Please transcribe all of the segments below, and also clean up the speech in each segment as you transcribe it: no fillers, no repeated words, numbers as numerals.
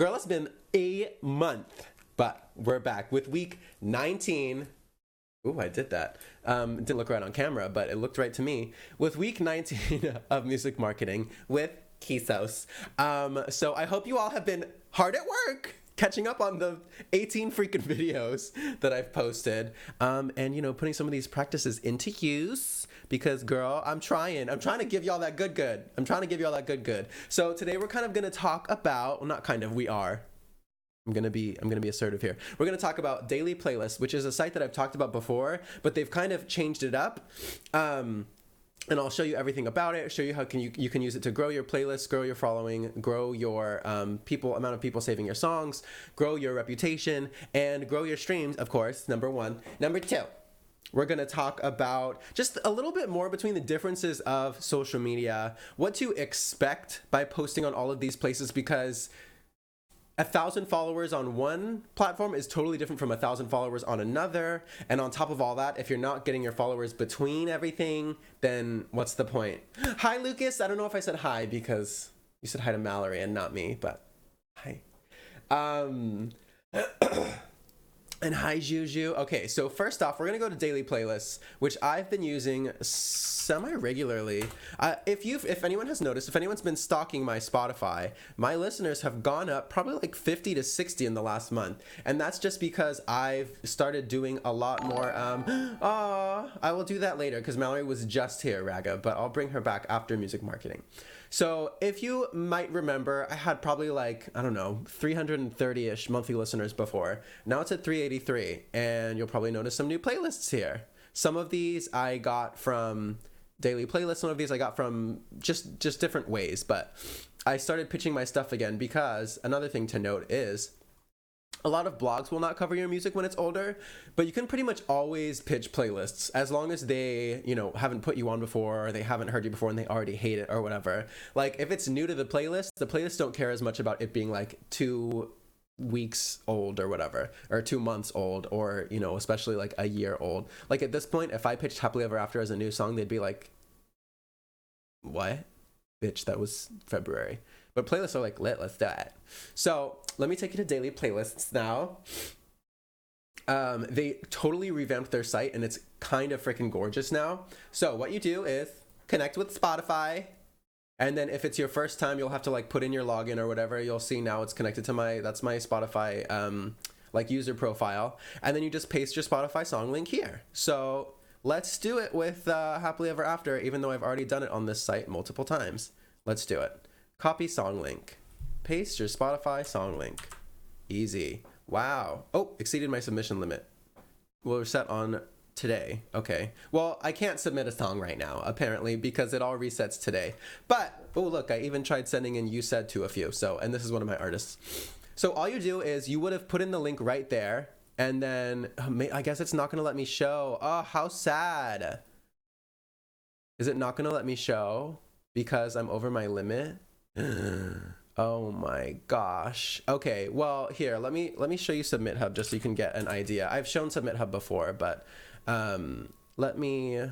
Girl, it's been a month, but we're back with week 19. Ooh, I did that. Didn't look right on camera, but it looked right to me. With week 19 of music marketing with Kisos. So I hope you all have been hard at work catching up on the 18 freaking videos that I've posted, and putting some of these practices into use, because girl, I'm trying to give y'all that good. I'm trying to give y'all that good. So today we're kind of going to talk about, well, not kind of, we are. I'm gonna be assertive here. We're gonna talk about Daily Playlists, which is a site that I've talked about before, but they've kind of changed it up. And I'll show you everything about it, show you how you can use it to grow your playlists, grow your following, grow your amount of people saving your songs, grow your reputation, and grow your streams, of course, number one. Number two, we're going to talk about just a little bit more between the differences of social media, what to expect by posting on all of these places, because 1,000 followers on one platform is totally different from 1,000 followers on another. And on top of all that, if you're not getting your followers between everything, then what's the point? Hi, Lucas. I don't know if I said hi because you said hi to Mallory and not me, but hi. And hi, Juju. Okay, so first off, we're going to go to Daily Playlists, which I've been using semi-regularly. If anyone has noticed, if anyone's been stalking my Spotify, my listeners have gone up probably like 50 to 60 in the last month. And that's just because I've started doing a lot more, I will do that later because Mallory was just here, Raga, but I'll bring her back after music marketing. So if you might remember, I had probably 330-ish monthly listeners before. Now it's at 383, and you'll probably notice some new playlists here. Some of these I got from Daily Playlists, some of these I got from just different ways, but I started pitching my stuff again because another thing to note is a lot of blogs will not cover your music when it's older, but you can pretty much always pitch playlists as long as they, haven't put you on before, or they haven't heard you before and they already hate it or whatever. Like if it's new to the playlists don't care as much about it being like 2 weeks old or whatever, or 2 months old, or, especially like a year old. Like at this point, if I pitched Happily Ever After as a new song, they'd be like, what? Bitch, that was February. But playlists are like, lit, let's do it. So let me take you to Daily Playlists now. They totally revamped their site and it's kind of freaking gorgeous now. So what you do is connect with Spotify. And then if it's your first time, you'll have to put in your login or whatever. You'll see now it's connected to that's my Spotify user profile. And then you just paste your Spotify song link here. So let's do it with Happily Ever After, even though I've already done it on this site multiple times. Let's do it. Copy song link. Paste your Spotify song link. Easy. Wow. Oh, exceeded my submission limit. We're set on today. Okay. Well, I can't submit a song right now, apparently, because it all resets today. But, oh, look, I even tried sending in You Said to a few. And this is one of my artists. So all you do is you would have put in the link right there. And then I guess it's not going to let me show. Oh, how sad. Is it not going to let me show because I'm over my limit? Oh my gosh. Okay, well, here, let me show you Submit Hub just so you can get an idea. I've shown Submit Hub before, but let me,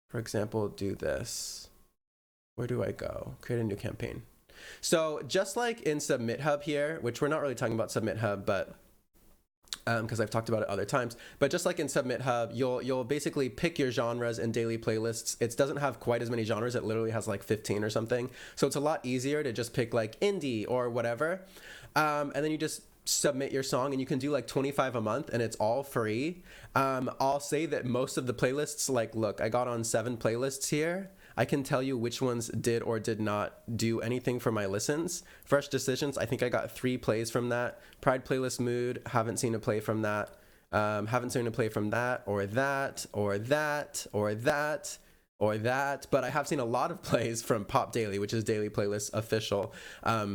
for example, do this. Where do I go? Create a new campaign. So just like in Submit Hub here, which we're not really talking about Submit Hub, but because I've talked about it other times, but just like in Submit Hub, you'll basically pick your genres in Daily Playlists. It doesn't have quite as many genres. It literally has 15 or something. So it's a lot easier to just pick indie or whatever. And then you just submit your song and you can do 25 a month and it's all free. I'll say that most of the playlists, look, I got on 7 playlists here. I can tell you which ones did or did not do anything for my listens. Fresh Decisions, I think I got 3 plays from that. Pride Playlist Mood, haven't seen a play from that. Haven't seen a play from that, or that, or that, or that, or that. But I have seen a lot of plays from Pop Daily, which is Daily Playlist official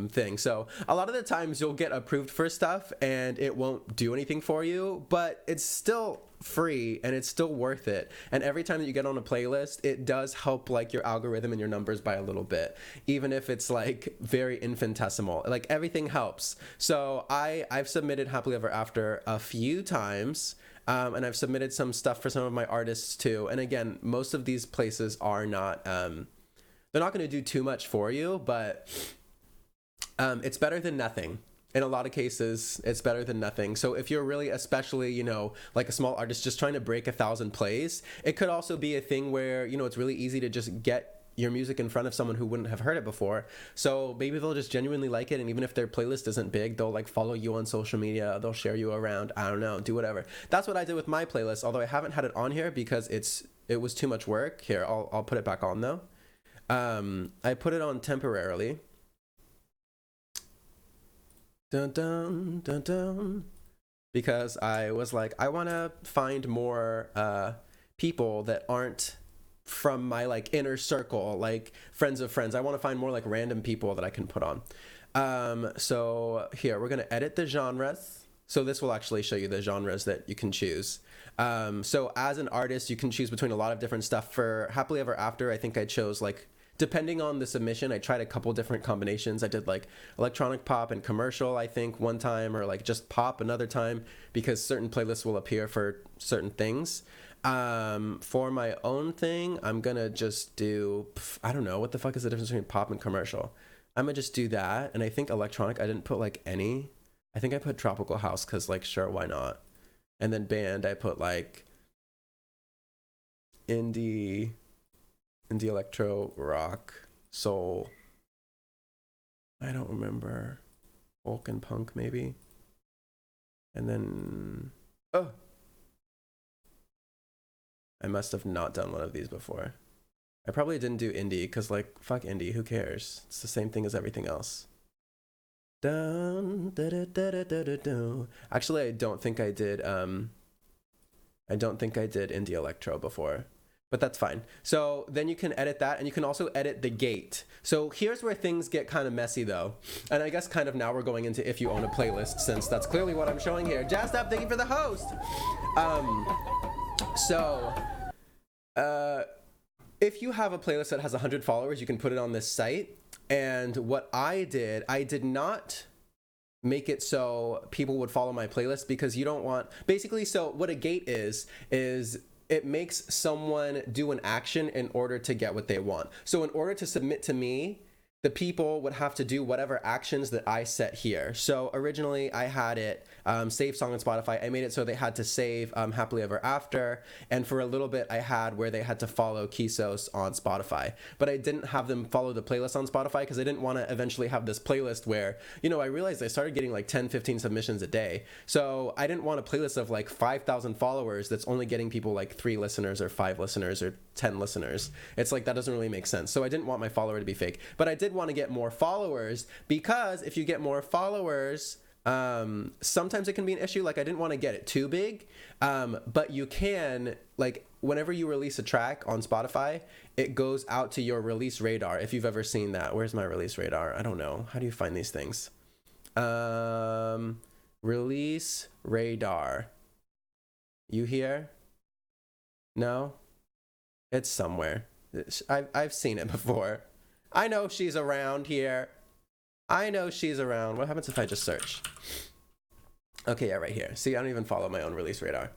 thing. So a lot of the times you'll get approved for stuff and it won't do anything for you, but it's still free and it's still worth it. And every time that you get on a playlist, it does help your algorithm and your numbers by a little bit, even if it's very infinitesimal. Everything helps. So I've submitted Happily Ever After a few times, and I've submitted some stuff for some of my artists too. And again, most of these places are not they're not going to do too much for you, but It's better than nothing. In a lot of cases, it's better than nothing. So if you're really, especially, like a small artist just trying to break 1,000 plays, it could also be a thing where, it's really easy to just get your music in front of someone who wouldn't have heard it before. So maybe they'll just genuinely like it, and even if their playlist isn't big, they'll like follow you on social media, they'll share you around, I don't know, do whatever. That's what I did with my playlist, although I haven't had it on here because it was too much work. Here, I'll put it back on though. I put it on temporarily. Dun dun dun dun. Because I was like, I want to find more people that aren't from my like inner circle, like friends of friends. I want to find more like random people that I can put on. So here, we're going to edit the genres. So this will actually show you the genres that you can choose. So as an artist, you can choose between a lot of different stuff. For Happily Ever After, I think I chose like, depending on the submission, I tried a couple different combinations. I did like electronic pop and commercial, I think, one time, or like just pop another time, because certain playlists will appear for certain things. For my own thing, I'm gonna just do, I don't know, what the fuck is the difference between pop and commercial? I'm gonna just do that. And I think electronic, I didn't put like any. I think I put tropical house because like, sure, why not? And then band, I put like indie electro, rock, soul. I don't remember. Folk and punk maybe. And then, I must have not done one of these before. I probably didn't do indie because like, fuck indie, who cares? It's the same thing as everything else. Dun, da, da, da, da, da, da, da. Actually, I don't think I did indie electro before. But that's fine. So then you can edit that, and you can also edit the gate. So here's where things get kind of messy though. And I guess kind of now we're going into if you own a playlist, since that's clearly what I'm showing here. Jazzed Up, thank you for the host. If you have a playlist that has 100 followers, you can put it on this site. And what I did not make it so people would follow my playlist, because you don't want, basically, so what a gate is it makes someone do an action in order to get what they want. So in order to submit to me, the people would have to do whatever actions that I set here. So originally I had it save song on Spotify. I made it so they had to save Happily Ever After. And for a little bit I had where they had to follow Kisos on Spotify. But I didn't have them follow the playlist on Spotify because I didn't want to eventually have this playlist where, I realized I started getting like 10, 15 submissions a day. So I didn't want a playlist of like 5,000 followers that's only getting people like 3 listeners or 5 listeners or 10 listeners. It's like, that doesn't really make sense. So I didn't want my follower to be fake. But I did want to get more followers, because if you get more followers, sometimes it can be an issue. Like I didn't want to get it too big, but you can, like, whenever you release a track on Spotify, it goes out to your release radar. If you've ever seen that. Where's my release radar? I don't know. How do you find these things? Release radar. You here? No? It's somewhere. I've seen it before. I know she's around here. I know she's around. What happens if I just search? Okay, yeah, right here. See, I don't even follow my own release radar.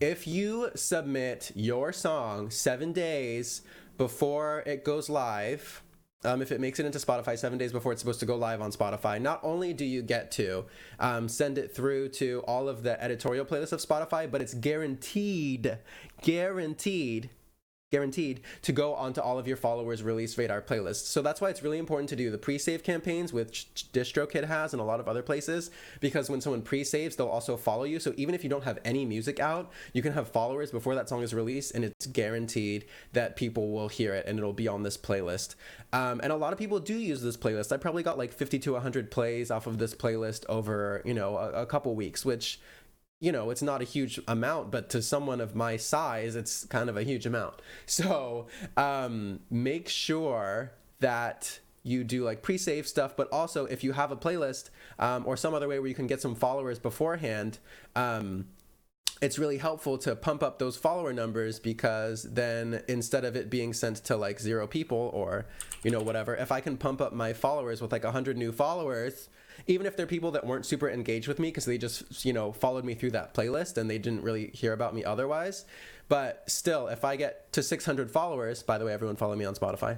If you submit your song 7 days before it goes live, if it makes it into Spotify 7 days before it's supposed to go live on Spotify, not only do you get to send it through to all of the editorial playlists of Spotify, but it's guaranteed to go onto all of your followers' release radar playlists. So that's why it's really important to do the pre-save campaigns, which DistroKid has and a lot of other places, because when someone pre-saves, they'll also follow you. So even if you don't have any music out, you can have followers before that song is released, and it's guaranteed that people will hear it and it'll be on this playlist. And a lot of people do use this playlist. I probably got like 50 to 100 plays off of this playlist over, a couple weeks, which, it's not a huge amount, but to someone of my size, it's kind of a huge amount. So make sure that you do like pre-save stuff, but also if you have a playlist or some other way where you can get some followers beforehand, it's really helpful to pump up those follower numbers, because then instead of it being sent to like 0 people or, you know, whatever, if I can pump up my followers with like 100 new followers, even if they're people that weren't super engaged with me because they just, you know, followed me through that playlist and they didn't really hear about me otherwise. But still, if I get to 600 followers, by the way, everyone follow me on Spotify.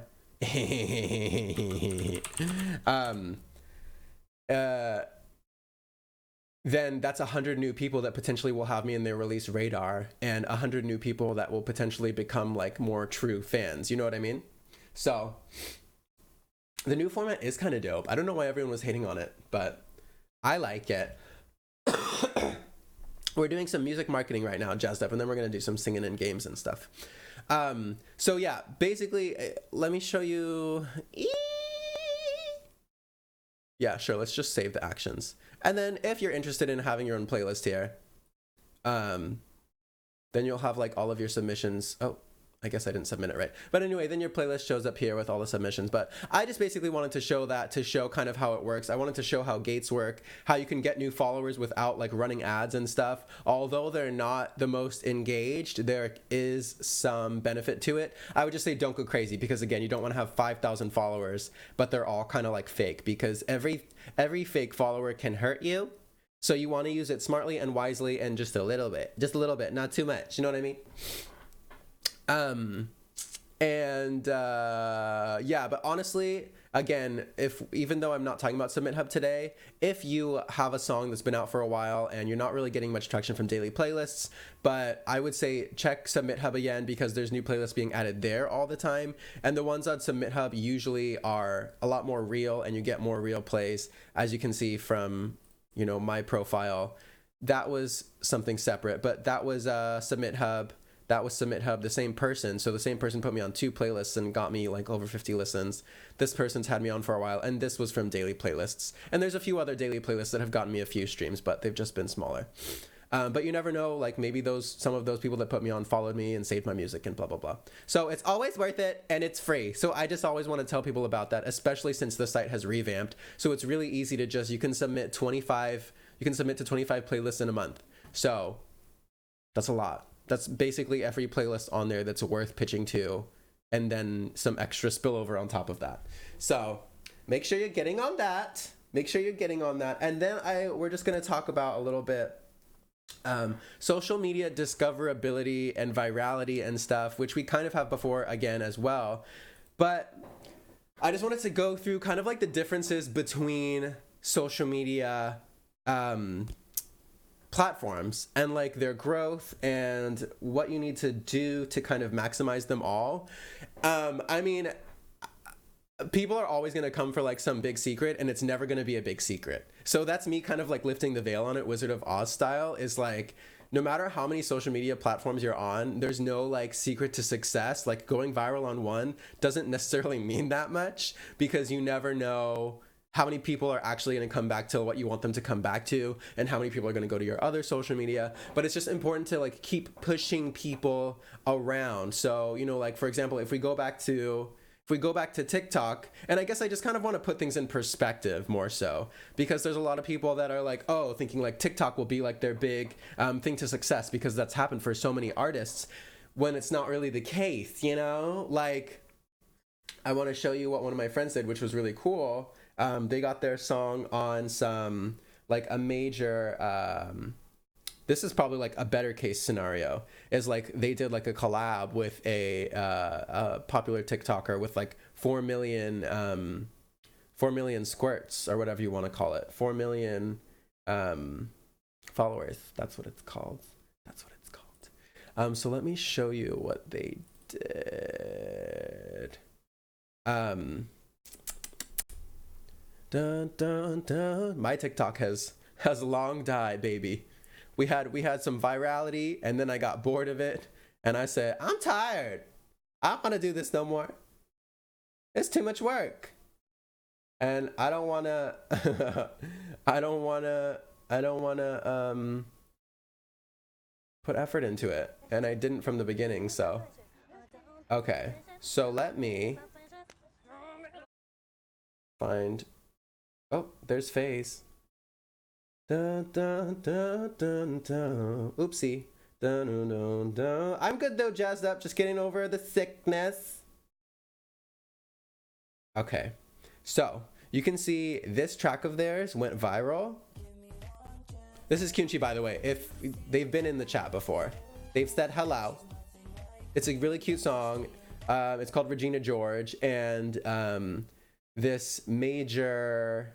uh, then that's 100 new people that potentially will have me in their release radar, and 100 new people that will potentially become like more true fans. You know what I mean? So the new format is kind of dope. I don't know why everyone was hating on it, but I like it. We're doing some music marketing right now, jazzed up, and then we're going to do some singing and games and stuff. So yeah, basically, let me show you. Yeah, sure. Let's just save the actions. And then if you're interested in having your own playlist here, then you'll have like all of your submissions. Oh, I guess I didn't submit it right. But anyway, then your playlist shows up here with all the submissions. But I just basically wanted to show that, to show kind of how it works. I wanted to show how gates work, how you can get new followers without like running ads and stuff. Although they're not the most engaged, there is some benefit to it. I would just say don't go crazy, because again, you don't want to have 5,000 followers, but they're all kind of like fake, because every fake follower can hurt you. So you want to use it smartly and wisely, and just a little bit, not too much. You know what I mean? Yeah, but honestly, again, even though I'm not talking about Submit Hub today, if you have a song that's been out for a while and you're not really getting much traction from daily playlists, but I would say check Submit Hub again, because there's new playlists being added there all the time, and the ones on Submit Hub usually are a lot more real, and you get more real plays, as you can see from, you know, my profile. That was something separate, but that was Submit Hub. That was Submit Hub, the same person. So the same person put me on 2 playlists and got me like over 50 listens. This person's had me on for a while, and this was from daily playlists. And there's a few other daily playlists that have gotten me a few streams, but they've just been smaller. But you never know, like maybe some of those people that put me on followed me and saved my music and blah, blah, blah. So it's always worth it, and it's free. So I just always want to tell people about that, especially since the site has revamped. So it's really easy to you can submit to 25 playlists in a month. So that's a lot. That's basically every playlist on there that's worth pitching to, and then some extra spillover on top of that. So make sure you're getting on that. And then we're just going to talk about a little bit social media discoverability and virality and stuff, which we kind of have before again as well. But I just wanted to go through kind of like the differences between social media platforms and like their growth and what you need to do to kind of maximize them all. I mean, people are always going to come for like some big secret, and it's never going to be a big secret. So that's me kind of like lifting the veil on it, Wizard of Oz style, is like, no matter how many social media platforms you're on, there's no like secret to success. Like going viral on one doesn't necessarily mean that much, because you never know how many people are actually going to come back to what you want them to come back to, and how many people are going to go to your other social media. But it's just important to like keep pushing people around. So, you know, like for example, if we go back to TikTok, and I guess I just kind of want to put things in perspective more so, because there's a lot of people that are like, oh, thinking like TikTok will be like their big thing to success, because that's happened for so many artists, when it's not really the case, you know? Like, I want to show you what one of my friends did, which was really cool. They got their song on some, like a major, this is probably like a better case scenario, is like they did like a collab with a popular TikToker with like 4 million squirts, or whatever you want to call it. 4 million followers. That's what it's called. So let me show you what they did. Dun, dun, dun. My TikTok has long died, baby. We had some virality, and then I got bored of it, and I said, I'm tired. I don't want to do this no more. It's too much work. And I don't want to put effort into it, and I didn't from the beginning. So okay, so let me find, oh, there's FaZe. Dun, dun, dun, dun, dun. Oopsie. Dun, dun, dun, dun. I'm good though, jazzed up, just getting over the sickness. Okay, so you can see this track of theirs went viral. This is Kyunchi, by the way, if they've been in the chat before. They've said hello. It's a really cute song. It's called Regina George, and this major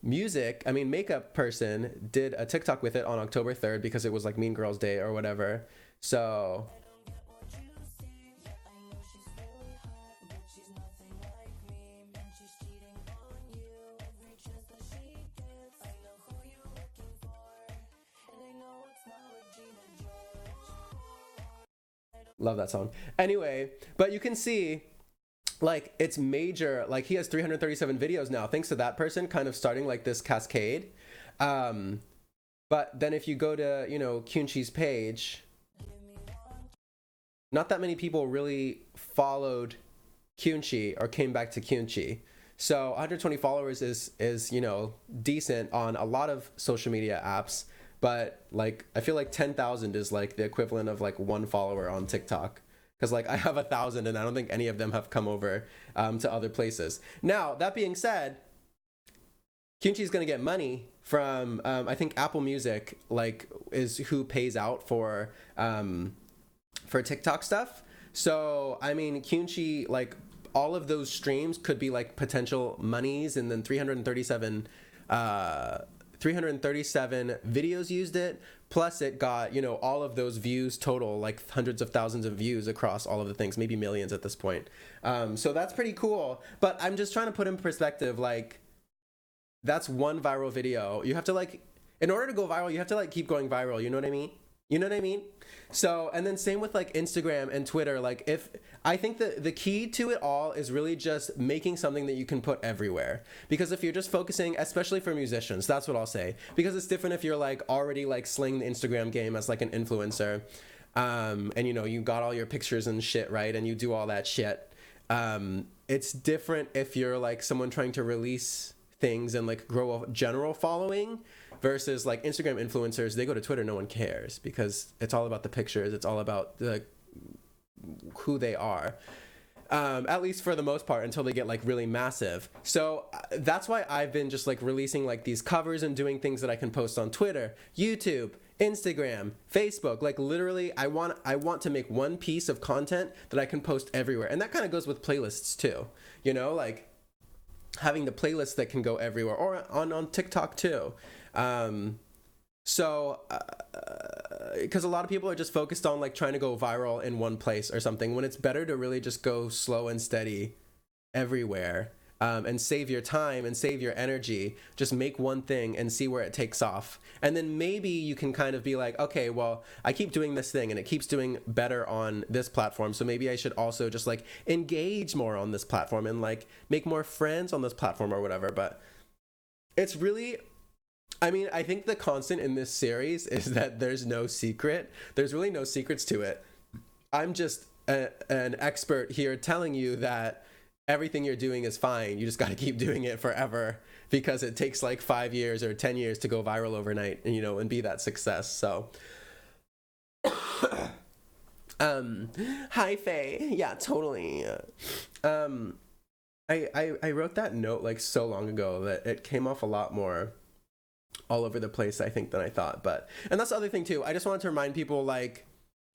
makeup person did a TikTok with it on October 3rd because it was like Mean Girls Day or whatever. So love that song. Anyway, but you can see like it's major, like he has 337 videos now thanks to that person kind of starting like this cascade. But then if you go to, you know, Kyunchi's page, not that many people really followed Kyunchi or came back to Kyunchi. So 120 followers is, you know, decent on a lot of social media apps, but like I feel like 10,000 is like the equivalent of like one follower on TikTok. Because like I have 1,000 and I don't think any of them have come over to other places. Now, that being said, Kyunchi's gonna get money from I think Apple Music like is who pays out for TikTok stuff. So I mean Kyunchi, like all of those streams could be like potential monies, and then 337 videos used it, plus it got, you know, all of those views total, like hundreds of thousands of views across all of the things, maybe millions at this point. So that's pretty cool, but I'm just trying to put in perspective, like that's one viral video. You have to like, in order to go viral, you have to like keep going viral, you know what I mean? You know what I mean? So, and then same with like Instagram and Twitter. Like if, I think the key to it all is really just making something that you can put everywhere. Because if you're just focusing, especially for musicians, that's what I'll say. Because it's different if you're like already like slaying the Instagram game as like an influencer. And you know, you got all your pictures and shit, right? And you do all that shit. It's different if you're like someone trying to release things and like grow a general following. Versus like Instagram influencers, they go to Twitter, no one cares because it's all about the pictures. It's all about who they are, at least for the most part, until they get like really massive. So that's why I've been just like releasing like these covers and doing things that I can post on Twitter, YouTube, Instagram, Facebook. Like literally, I want to make one piece of content that I can post everywhere, and that kind of goes with playlists too. You know, like having the playlists that can go everywhere, or on TikTok too. Because a lot of people are just focused on like trying to go viral in one place or something, when it's better to really just go slow and steady everywhere, and save your time and save your energy. Just make one thing and see where it takes off, and then maybe you can kind of be like, okay, well, I keep doing this thing and it keeps doing better on this platform, so maybe I should also just like engage more on this platform and like make more friends on this platform or whatever. But it's really, I mean, I think the constant in this series is that there's no secret. There's really no secrets to it. I'm just an expert here telling you that everything you're doing is fine. You just got to keep doing it forever, because it takes like 5 years or 10 years to go viral overnight, and, you know, and be that success. So, hi Faye. Yeah, totally. I wrote that note like so long ago that it came off a lot more all over the place, I think, than I thought. But, and that's the other thing too, I just wanted to remind people, like,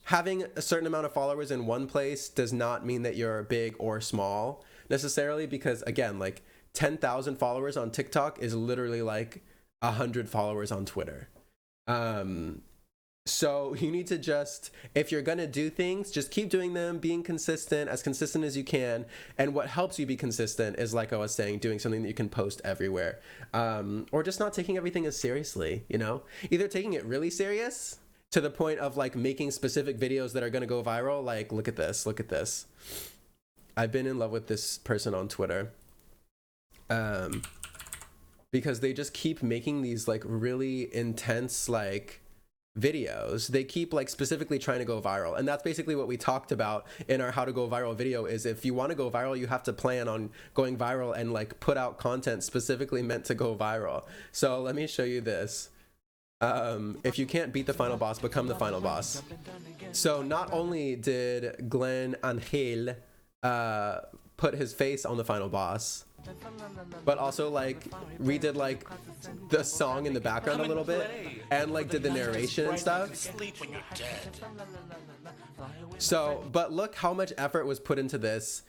having a certain amount of followers in one place does not mean that you're big or small necessarily, because again, like 10,000 followers on TikTok is literally like 100 followers on Twitter. So you need to just, if you're gonna do things, just keep doing them, being consistent as you can. And what helps you be consistent is, like I was saying, doing something that you can post everywhere, or just not taking everything as seriously, you know, either taking it really serious to the point of like making specific videos that are gonna go viral. Like, look at this. I've been in love with this person on Twitter, because they just keep making these like really intense, like videos, they keep like specifically trying to go viral. And that's basically what we talked about in our how to go viral video, is if you want to go viral, you have to plan on going viral and like put out content specifically meant to go viral. So let me show you this. If you can't beat the final boss, become the final boss. So not only did Glenn Angel put his face on the final boss, but also like redid like the song in the background a little bit and like did the narration and stuff. So, but look how much effort was put into this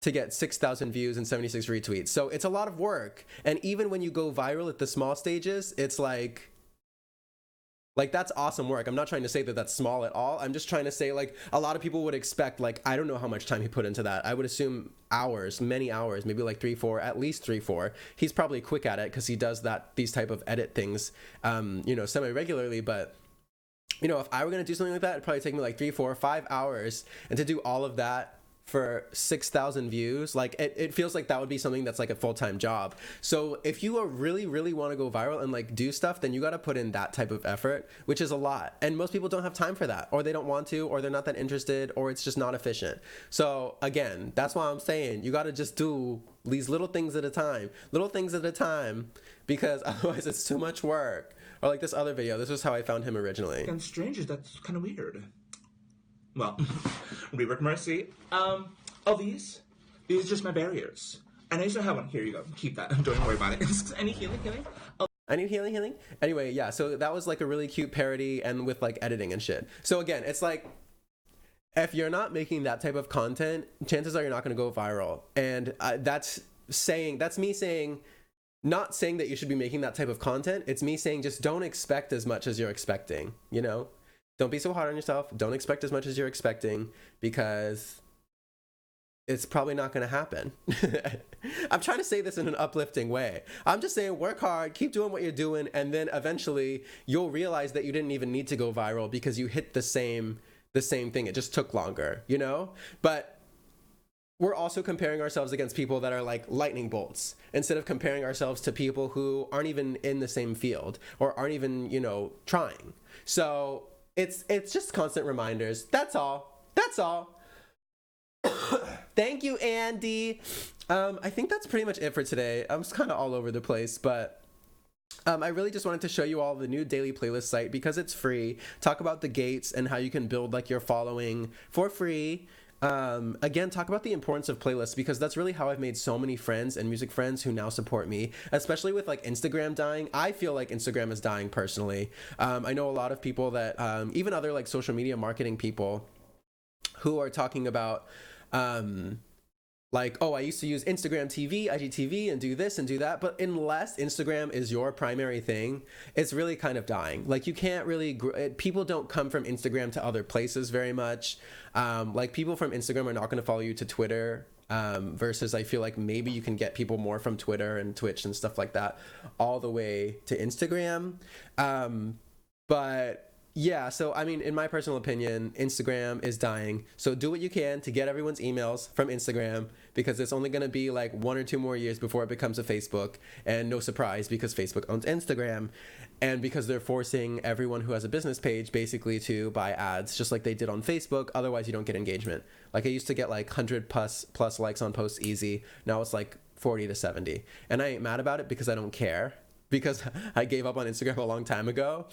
to get 6,000 views and 76 retweets. So it's a lot of work. And even when you go viral at the small stages, it's like that's awesome work. I'm not trying to say that that's small at all. I'm just trying to say like a lot of people would expect, like, I don't know how much time he put into that. I would assume hours, many hours, maybe like 3-4, at least 3-4. He's probably quick at it because he does these type of edit things, you know, semi-regularly. But, you know, if I were going to do something like that, it'd probably take me like 3, 4, 5 hours. And to do all of that for 6,000 views, like it feels like that would be something that's like a full-time job. So if you are really want to go viral and like do stuff, then you got to put in that type of effort, which is a lot. And most people don't have time for that, or they don't want to, or they're not that interested, or it's just not efficient. So again, that's why I'm saying you got to just do these little things at a time, because otherwise it's too much work. Or like this other video, this was how I found him originally. And strangers, that's kind of weird. Well, Rework Mercy. These are just my barriers. And I used to have one. Here you go. Keep that. Don't worry about it. I need healing. I need healing. Anyway, yeah, so that was like a really cute parody and with like editing and shit. So again, it's like, if you're not making that type of content, chances are you're not going to go viral. And that's me saying, not saying that you should be making that type of content. It's me saying just don't expect as much as you're expecting, you know? Don't be so hard on yourself. Don't expect as much as you're expecting, because it's probably not going to happen. I'm trying to say this in an uplifting way. I'm just saying work hard, keep doing what you're doing, and then eventually you'll realize that you didn't even need to go viral because you hit the same thing. It just took longer, you know? But we're also comparing ourselves against people that are like lightning bolts, instead of comparing ourselves to people who aren't even in the same field or aren't even, you know, trying. So it's just constant reminders. That's all. Thank you, Andy. I think that's pretty much it for today. I'm just kind of all over the place, but I really just wanted to show you all the new daily playlist site because it's free. Talk about the gates and how you can build like your following for free. Again, talk about the importance of playlists, because that's really how I've made so many friends and music friends who now support me, especially with like Instagram dying. I feel like Instagram is dying personally. I know a lot of people that, even other like social media marketing people who are talking about, like, oh, I used to use Instagram TV, IGTV, and do this and do that. But unless Instagram is your primary thing, it's really kind of dying. Like, you can't really, people don't come from Instagram to other places very much. Like, people from Instagram are not going to follow you to Twitter, versus I feel like maybe you can get people more from Twitter and Twitch and stuff like that all the way to Instagram. But yeah, so I mean, in my personal opinion, Instagram is dying. So do what you can to get everyone's emails from Instagram, because it's only going to be like 1 or 2 more years before it becomes a Facebook. And no surprise, because Facebook owns Instagram, and because they're forcing everyone who has a business page basically to buy ads, just like they did on Facebook. Otherwise, you don't get engagement. Like, I used to get like 100 plus likes on posts easy. Now it's like 40 to 70. And I ain't mad about it because I don't care, because I gave up on Instagram a long time ago.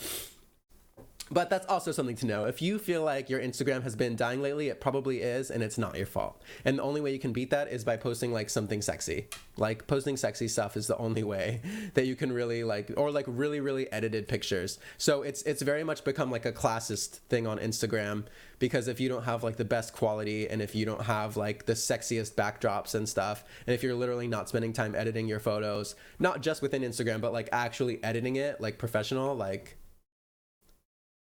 But that's also something to know. If you feel like your Instagram has been dying lately, it probably is, and it's not your fault. And the only way you can beat that is by posting like something sexy. Like, posting sexy stuff is the only way that you can really like, or like really edited pictures. So it's very much become like a classist thing on Instagram, because if you don't have like the best quality, and if you don't have like the sexiest backdrops and stuff, and if you're literally not spending time editing your photos, not just within Instagram, but like actually editing it like professional, like,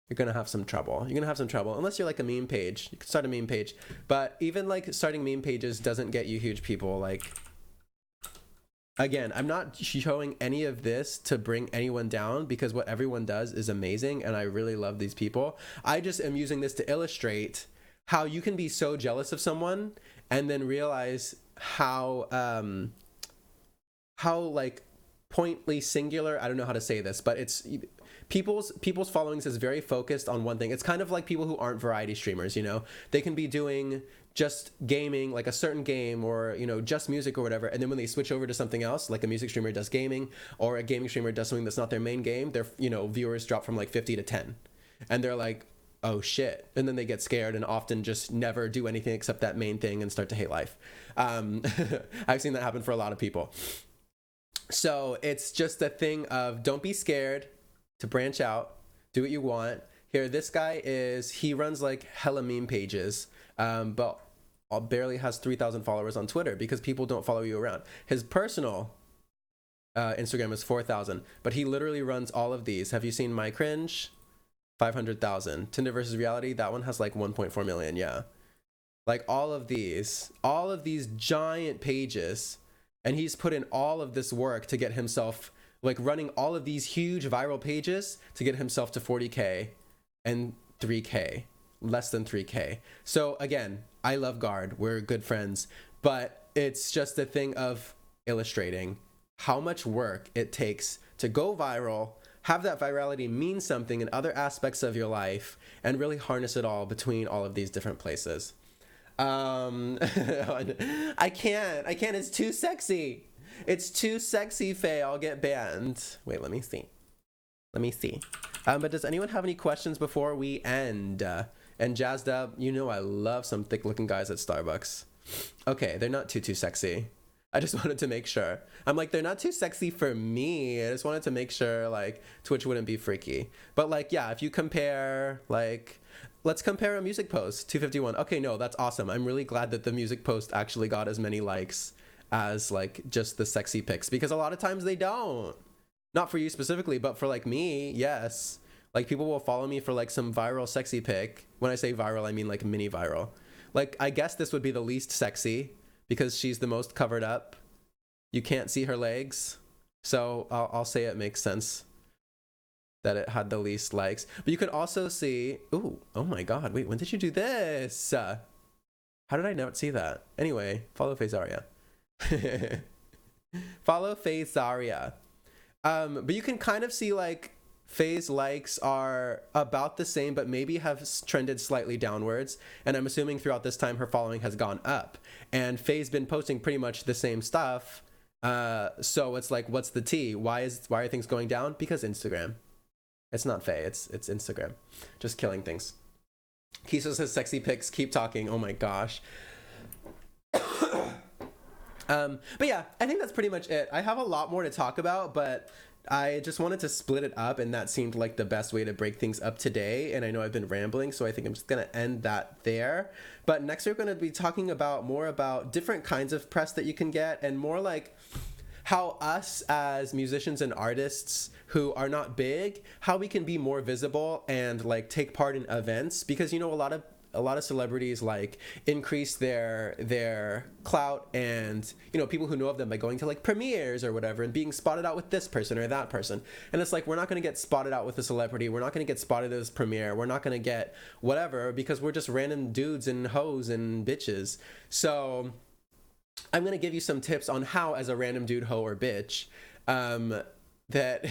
you're going to have some trouble. Unless you're like a meme page. You can start a meme page. But even like starting meme pages doesn't get you huge people. Like, again, I'm not showing any of this to bring anyone down, because what everyone does is amazing, and I really love these people. I just am using this to illustrate how you can be so jealous of someone and then realize how like pointly singular. I don't know how to say this, but it's people's followings is very focused on one thing. It's kind of like people who aren't variety streamers, you know. They can be doing just gaming, like a certain game, or, you know, just music or whatever, and then when they switch over to something else, like a music streamer does gaming, or a gaming streamer does something that's not their main game, their, you know, viewers drop from like 50 to 10, and they're like, oh shit, and then they get scared and often just never do anything except that main thing and start to hate life. I've seen that happen for a lot of people. So it's just a thing of don't be scared to branch out, do what you want. Here, this guy he runs like hella meme pages, but barely has 3,000 followers on Twitter because people don't follow you around. His personal Instagram is 4,000, but he literally runs all of these. Have you seen My Cringe? 500,000. Tinder versus Reality, that one has like 1.4 million. Yeah, like all of these giant pages, and he's put in all of this work to get himself, like, running all of these huge viral pages to get himself to 40K and 3K, less than 3K. So again, I love Guard, we're good friends, but it's just a thing of illustrating how much work it takes to go viral, have that virality mean something in other aspects of your life, and really harness it all between all of these different places. I can't, it's too sexy. It's too sexy, Faye. I'll get banned. Wait, let me see. But does anyone have any questions before we end? And Jazzed Up, you know I love some thick looking guys at Starbucks. Okay, they're not too sexy. I just wanted to make sure. I'm like, they're not too sexy for me. I just wanted to make sure, like, Twitch wouldn't be freaky. But, like, yeah, if you compare, like, let's compare a music post, 251. Okay, no, that's awesome. I'm really glad that the music post actually got as many likes as, like, just the sexy pics, because a lot of times they don't. Not for you specifically, but for, like, me, yes. Like, people will follow me for, like, some viral sexy pic. When I say viral, I mean, like, mini viral. Like, I guess this would be the least sexy, because she's the most covered up. You can't see her legs. So I'll say it makes sense that it had the least likes. But you could also see, ooh, oh my God, wait, when did you do this? How did I not see that? Anyway, follow Faye Zaria. Follow Faye Zaria. But you can kind of see, like, Faye's likes are about the same, but maybe have trended slightly downwards. And I'm assuming throughout this time her following has gone up. And Faye's been posting pretty much the same stuff. So it's like, what's the tea? Why are things going down? Because Instagram. It's not Faye, it's Instagram. Just killing things. Kisos says sexy pics, keep talking. Oh my gosh. But yeah, I think that's pretty much it. I have a lot more to talk about, but I just wanted to split it up, and that seemed like the best way to break things up today. And I know I've been rambling, so I think I'm just going to end that there. But next we're going to be talking more about different kinds of press that you can get, and more like how us as musicians and artists who are not big, how we can be more visible and, like, take part in events. Because, you know, a lot of celebrities, like, increase their clout and, you know, people who know of them by going to, like, premieres or whatever and being spotted out with this person or that person. And it's like, we're not going to get spotted out with a celebrity. We're not going to get spotted at this premiere. We're not going to get whatever, because we're just random dudes and hoes and bitches. So I'm going to give you some tips on how, as a random dude, hoe, or bitch, that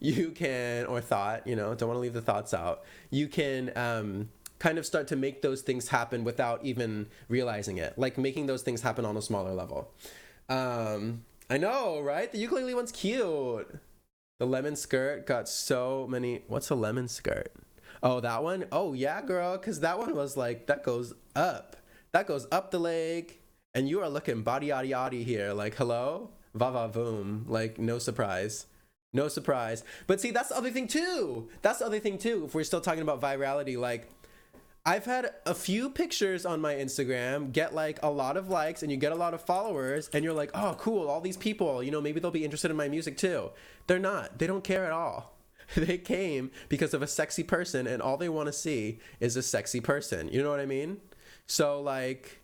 you can, or thought, you know, don't want to leave the thoughts out, you can kind of start to make those things happen without even realizing it, like making those things happen on a smaller level. I know, right? The ukulele one's cute. The lemon skirt got so many. What's a lemon skirt? Oh, that one? Oh yeah, girl, because that one was like, that goes up the leg, and you are looking body yaddy yaddy here, like, hello, va va voom, like, no surprise. But see, that's the other thing too, if we're still talking about virality. Like, I've had a few pictures on my Instagram get, like, a lot of likes, and you get a lot of followers, and you're like, oh, cool, all these people, you know, maybe they'll be interested in my music too. They're not. They don't care at all. They came because of a sexy person, and all they want to see is a sexy person. You know what I mean? So, like,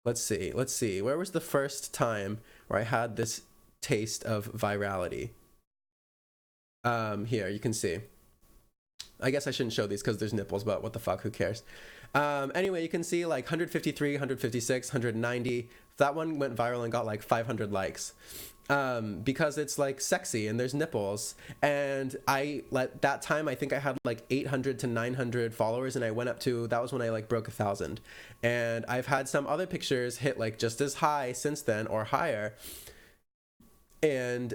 let's see. Where was the first time where I had this taste of virality? Here, you can see. I guess I shouldn't show these because there's nipples, but what the fuck, who cares? Anyway, you can see, like, 153, 156, 190, That one went viral and got like 500 likes. Because it's like sexy and there's nipples, and that time I think I had like 800 to 900 followers, and I went up to, that was when I like broke 1,000, and I've had some other pictures hit like just as high since then or higher, and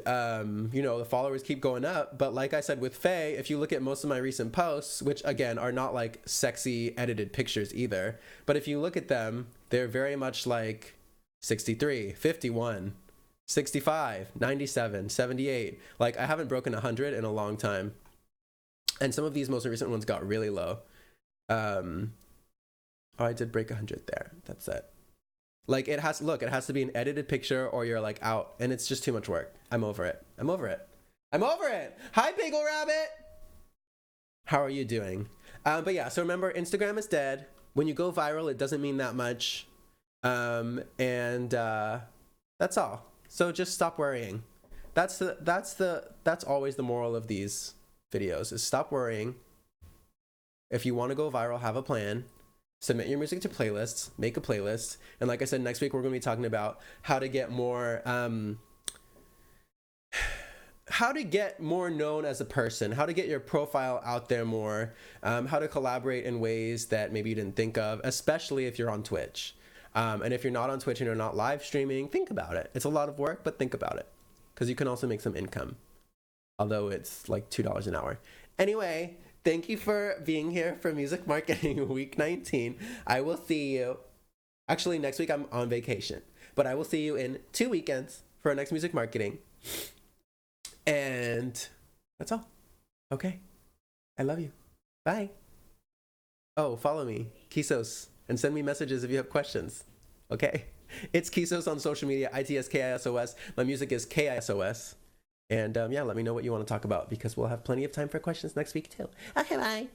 you know, the followers keep going up. But like I said with Faye, if you look at most of my recent posts, which again are not like sexy edited pictures either, but if you look at them, they're very much like 63, 51, 65, 97, 78. Like, I haven't broken 100 in a long time. And some of these most recent ones got really low. Oh, I did break 100 there. That's it. Like, it has to be an edited picture or you're like out, and it's just too much work. I'm over it. Hi, Bagel Rabbit. How are you doing? But yeah, so remember, Instagram is dead. When you go viral, it doesn't mean that much. And that's all. So just stop worrying. That's always the moral of these videos, is stop worrying. If you want to go viral, have a plan. Submit your music to playlists, make a playlist. And like I said, next week we're going to be talking about how to get more known as a person, how to get your profile out there more, how to collaborate in ways that maybe you didn't think of, especially if you're on Twitch. And if you're not on Twitch and you're not live streaming, think about it. It's a lot of work, but think about it, because you can also make some income, although it's like $2 an hour. Anyway, thank you for being here for Music Marketing Week 19. I will see you. Actually, next week I'm on vacation, but I will see you in 2 weekends for our next Music Marketing. And that's all. Okay. I love you. Bye. Oh, follow me, Kisos, and send me messages if you have questions. Okay? It's Kisos on social media, ITSKISOS. My music is KISOS. And yeah, let me know what you want to talk about, because we'll have plenty of time for questions next week too. Okay, bye.